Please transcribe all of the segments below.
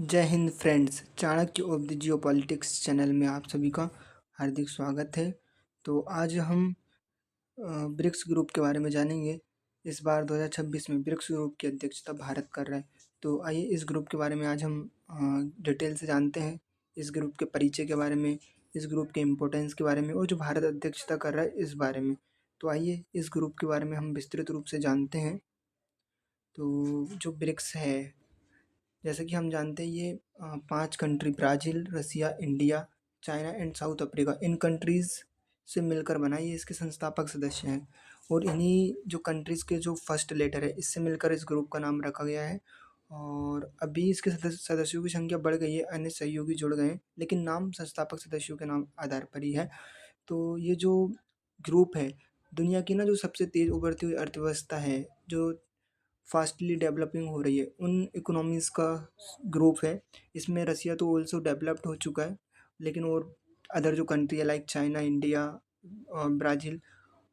जय Hind friends. Chanakya of the geopolitics channel में आप सभी का हार्दिक स्वागत है। तो आज हम ब्रिक्स ग्रुप के बारे में जानेंगे। इस बार 2026 में ब्रिक्स ग्रुप की अध्यक्षता भारत कर रहा है। तो आइए इस ग्रुप के बारे में आज हम डिटेल से जानते हैं, इस ग्रुप के परिचय के बारे में, इस ग्रुप के इम्पोर्टेंस के बारे में और जो भारत अध्यक्षता कर रहा है इस बारे में। तो आइए इस ग्रुप के बारे में हम विस्तृत रूप से जानते हैं। तो जो ब्रिक्स है, जैसे कि हम जानते हैं ये 5 country Brazil, Russia, India, China and South Africa, इन कंट्रीज़ से मिलकर बना है। ये इसके संस्थापक सदस्य हैं और इन्हीं जो कंट्रीज़ के जो फर्स्ट लेटर है इससे मिलकर इस ग्रुप का नाम रखा गया है। और अभी इसके सदस्यों की संख्या बढ़ गई है, अन्य सहयोगी जुड़ गए हैं, लेकिन नाम संस्थापक सदस्यों के नाम आधार पर ही है। तो ये जो ग्रुप है, दुनिया की ना जो सबसे तेज़ उभरती हुई अर्थव्यवस्था है, जो फास्टली डेवलपिंग हो रही है, उन इकोनॉमीज़ का ग्रुप है। इसमें रसिया तो ऑल्सो डेवलप्ड हो चुका है, लेकिन और अदर जो कंट्री है लाइक चाइना, इंडिया, ब्राज़ील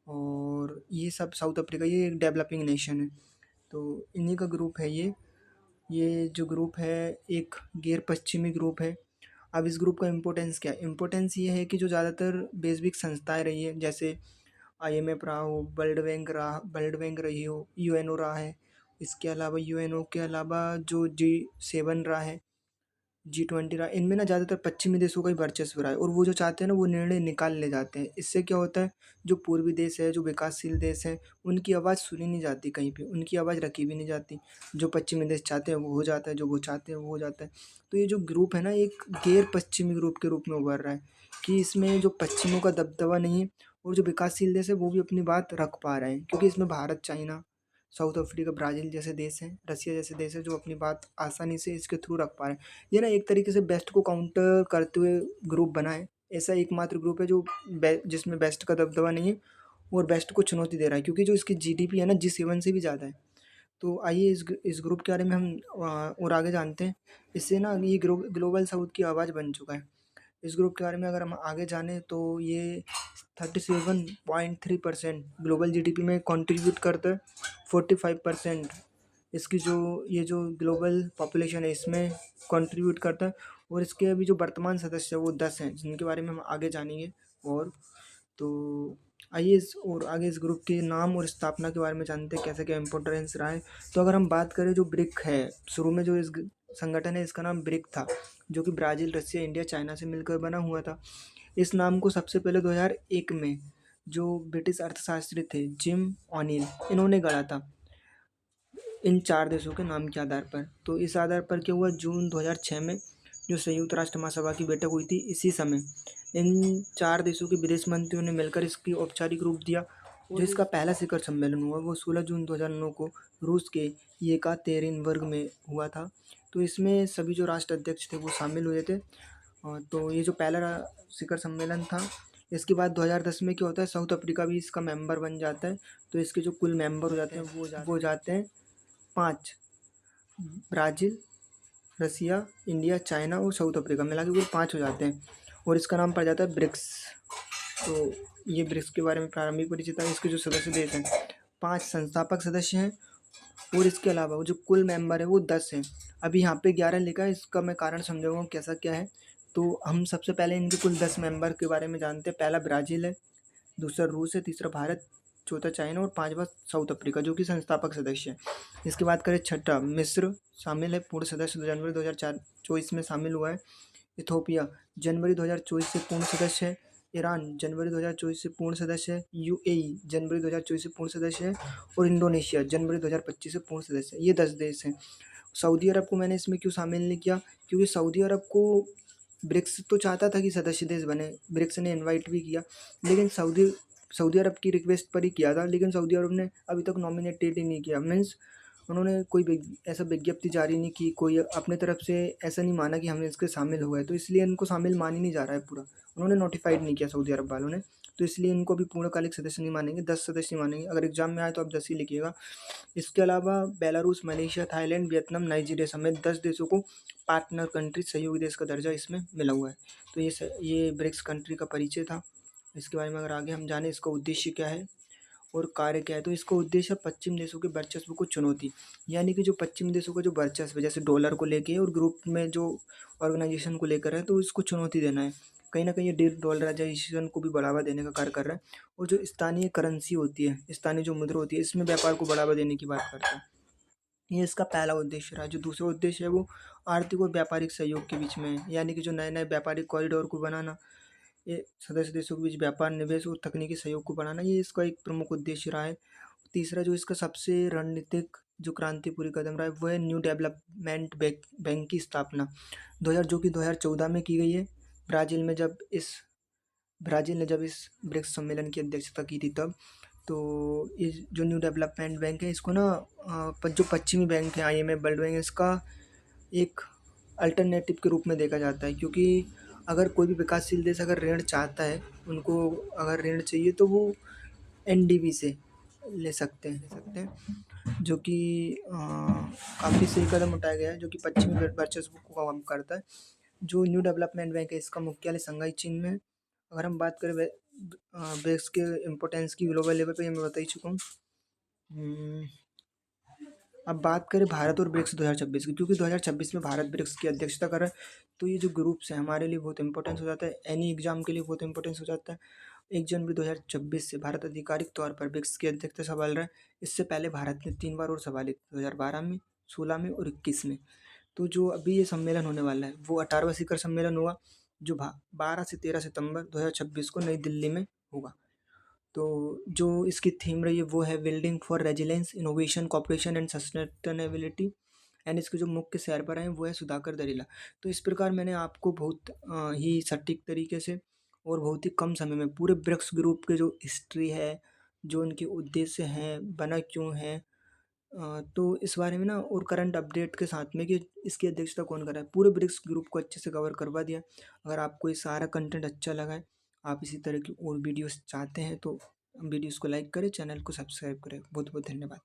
और ये सब, साउथ अफ्रीका, ये एक डेवलपिंग नेशन है। तो इन्हीं का ग्रुप है ये जो ग्रुप है एक गैर पश्चिमी ग्रुप है। अब इस ग्रुप का इम्पोर्टेंस क्या है? इम्पोर्टेंस ये है कि जो ज़्यादातर बेसिक संस्थाएं रही है, जैसे आईएमएफ रहा हो, वर्ल्ड बैंक रही हो, यूएनओ रहा है। इसके अलावा यूएनओ के अलावा जो G7 रहा है, G20 रहा है, इनमें ना ज़्यादातर पश्चिमी देशों का ही वर्चस्व रहा है और वो जो चाहते हैं ना वो निर्णय निकाल ले जाते हैं। इससे क्या होता है, जो पूर्वी देश है, जो विकासशील देश हैं, उनकी आवाज़ सुनी नहीं जाती कहीं पे, उनकी आवाज़ रखी भी नहीं जाती। जो पश्चिमी देश चाहते हैं वो हो जाता है, जो वो चाहते हैं वो हो जाता है। तो ये जो ग्रुप है ना, एक गैर पश्चिमी ग्रुप के रूप में उभर रहा है कि इसमें जो पश्चिमों का दबदबा नहीं है और जो विकासशील देश है वो भी अपनी बात रख पा रहे हैं, क्योंकि इसमें Bharat, China, south Africa, Brazil जैसे देश हैं, रसिया जैसे देश हैं, जो अपनी बात आसानी से इसके थ्रू रख पा रहे हैं। ये ना एक तरीके से बेस्ट को काउंटर करते हुए ग्रुप बना है। ऐसा एकमात्र ग्रुप है जो जिसमें बेस्ट का दबदबा नहीं है और बेस्ट को चुनौती दे रहा है, क्योंकि जो इसकी जीडीपी है ना G7 से भी ज़्यादा है। तो आइए इस ग्रुप के बारे में हम और आगे जानते हैं। इससे ना ये ग्लोबल साउथ की आवाज़ बन चुका है। इस ग्रुप के बारे में अगर हम आगे जाने तो ये 37.3% ग्लोबल जीडीपी में कंट्रीब्यूट करता है। 45% इसकी जो ये जो ग्लोबल पॉपुलेशन है इसमें कंट्रीब्यूट करता है। और इसके अभी जो वर्तमान सदस्य है वो 10 हैं, जिनके बारे में हम आगे जानेंगे। और तो आइए और आगे इस ग्रुप के नाम और स्थापना के बारे में जानते हैं, कैसे क्या इम्पोर्टेंस रहा है। तो अगर हम बात करें जो ब्रिक है, शुरू में जो इस संगठन है इसका नाम ब्रिक था, जो कि ब्राज़ील, रसिया, इंडिया, चाइना से मिलकर बना हुआ था। इस नाम को सबसे पहले 2001 में जो ब्रिटिश अर्थशास्त्री थे जिम ऑनिल, इन्होंने गढ़ा था इन 4 देशों के नाम के आधार पर। तो इस आधार पर क्या हुआ, जून 2006 में जो संयुक्त राष्ट्र महासभा की बैठक हुई थी, इसी समय इन 4 देशों के विदेश मंत्रियों ने मिलकर इसकी औपचारिक रूप दिया। जो इसका पहला शिखर सम्मेलन हुआ वो 16 जून 2009 को रूस के येकातेरिनबर्ग में हुआ था। तो इसमें सभी जो राष्ट्र अध्यक्ष थे वो शामिल हुए थे। तो ये जो पहला शिखर सम्मेलन था, इसके बाद 2010 में क्या होता है, साउथ अफ्रीका भी इसका मेंबर बन जाता है। तो इसके जो कुल मेंबर हो जाते हैं वो जाते हैं 5, ब्राज़ील, रसिया, इंडिया, चाइना और साउथ अफ्रीका, मिला के कुल 5 हो जाते हैं और इसका नाम पड़ जाता है ब्रिक्स। तो ये ब्रिक्स के बारे में प्रारंभिक परिचय था। इसके जो सदस्य देश हैं, 5 संस्थापक सदस्य हैं और इसके अलावा वो जो कुल मेंबर है वो 10 हैं। अभी यहाँ पे 11 लिखा है, इसका मैं कारण समझाऊंगा कैसा क्या है। तो हम सबसे पहले इनके कुल 10 मेंबर के बारे में जानते हैं। पहला ब्राज़ील है, दूसरा रूस है, तीसरा भारत, चौथा चाइना और 5वां साउथ अफ्रीका, जो कि संस्थापक सदस्य है। इसके बाद करें छठा, मिस्र शामिल है, पूर्ण सदस्य जनवरी 2024 में शामिल हुआ है। इथोपिया जनवरी 2024 से पूर्ण सदस्य है। ईरान जनवरी 2024 से पूर्ण सदस्य है। यूएई जनवरी 2024 से पूर्ण सदस्य है और इंडोनेशिया जनवरी 2025 से पूर्ण सदस्य है। ये 10 देश हैं। सऊदी अरब को मैंने इसमें क्यों शामिल नहीं किया, क्योंकि सऊदी अरब को ब्रिक्स तो चाहता था कि सदस्य देश बने, ब्रिक्स ने इनवाइट भी किया, लेकिन सऊदी सऊदी अरब की रिक्वेस्ट पर ही किया था, लेकिन सऊदी अरब ने अभी तक नॉमिनेटेड ही नहीं किया। मीन्स उन्होंने कोई ऐसा विज्ञप्ति जारी नहीं की, कोई अपने तरफ से ऐसा नहीं माना कि हम इसके शामिल हो गए, तो इसलिए इनको शामिल मान ही नहीं जा रहा है पूरा। उन्होंने नोटिफाइड नहीं किया सऊदी अरब वालों ने, तो इसलिए इनको भी पूर्णकालिक सदस्य नहीं मानेंगे, 10 सदस्य नहीं मानेंगे। अगर एग्जाम में आए तो आप 10 ही लिखिएगा। इसके अलावा Belarus, Malaysia, Thailand, Vietnam, Nigeria समेत 10 देशों को पार्टनर कंट्री, सहयोगी देश का दर्जा इसमें मिला हुआ है। तो ये ब्रिक्स कंट्री का परिचय था। इसके बारे में अगर आगे हम जाने इसका उद्देश्य क्या है और कार्य क्या है, तो इसका उद्देश्य पश्चिम देशों के वर्चस्व को चुनौती, यानी कि जो पश्चिम देशों का जो वर्चस्व है, जैसे डॉलर को लेके और ग्रुप में जो ऑर्गेनाइजेशन को लेकर है, तो इसको चुनौती देना है। कहीं ना कहीं ये डॉलराइजेशन को भी बढ़ावा देने का कार्य कर रहा है। और जो स्थानीय करेंसी होती है, स्थानीय जो मुद्रा होती है, इसमें व्यापार को बढ़ावा देने की बात करता है। ये इसका पहला उद्देश्य रहा। जो दूसरा उद्देश्य है वो आर्थिक और व्यापारिक सहयोग के बीच में है, यानी कि जो नए नए व्यापारिक कॉरिडोर को बनाना, ये सदस्य देशों के बीच व्यापार, निवेश और तकनीकी सहयोग को बढ़ाना, ये इसका एक प्रमुख उद्देश्य रहा है। तीसरा जो इसका सबसे रणनीतिक जो क्रांतिपूरी कदम रहा है वो है न्यू डेवलपमेंट बैंक की स्थापना 2000 जो कि 2014 में की गई है। ब्राज़ील में जब इस ब्राज़ील ने जब इस ब्रिक्स सम्मेलन की अध्यक्षता की थी तब। तो ये जो न्यू डेवलपमेंट बैंक है इसको ना जो पश्चिमी बैंक है IMF वर्ल्ड बैंक, इसका एक अल्टरनेटिव के रूप में देखा जाता है, क्योंकि अगर कोई भी विकासशील देश अगर ऋण चाहता है, उनको अगर ऋण चाहिए तो वो NDB से ले सकते हैं, जो कि काफ़ी सही कदम उठाया गया है, जो कि पश्चिमी वर्चस्व को कम करता है। जो न्यू डेवलपमेंट बैंक है इसका मुख्यालय शंघाई चीन में है। अगर हम बात करें ब्रिक्स के इम्पोर्टेंस की ग्लोबल लेवल पे, ये मैं बता ही चुका हूँ। अब बात करें भारत और ब्रिक्स 2026 की, क्योंकि 2026 में भारत ब्रिक्स की अध्यक्षता कर रहा है, तो ये जो ग्रुप्स है हमारे लिए बहुत इंपॉर्टेंस हो जाता है, एनी एग्जाम के लिए बहुत इंपॉर्टेंस हो जाता है। 1 जनवरी 2026 से भारत आधिकारिक तौर पर ब्रिक्स की अध्यक्षता संभाल रहा है। इससे पहले भारत ने 3 बार और संभाली, 2012 में, 16 में और 21 में। तो जो अभी ये सम्मेलन होने वाला है वो 18वां शिखर सम्मेलन होगा, जो 12 से 13 सितंबर 2026 को नई दिल्ली में होगा। तो जो इसकी थीम रही है वो है building for resilience, innovation, cooperation and sustainability. And इसके जो मुख्य शहर पर हैं वो है सुधाकर दरीला। तो इस प्रकार मैंने आपको बहुत ही सटीक तरीके से और बहुत ही कम समय में पूरे ब्रिक्स ग्रुप के जो हिस्ट्री है, जो उनके उद्देश्य हैं, बना क्यों है, तो इस बारे में ना और करंट अपडेट के साथ में कि इसकी अध्यक्षता कौन कर रहा है, पूरे ब्रिक्स ग्रुप को अच्छे से कवर करवा दिया। अगर आपको ये सारा कंटेंट अच्छा लगा है, आप इसी तरह की और वीडियोस चाहते हैं, तो वीडियोस को लाइक करें, चैनल को सब्सक्राइब करें। बहुत बहुत धन्यवाद।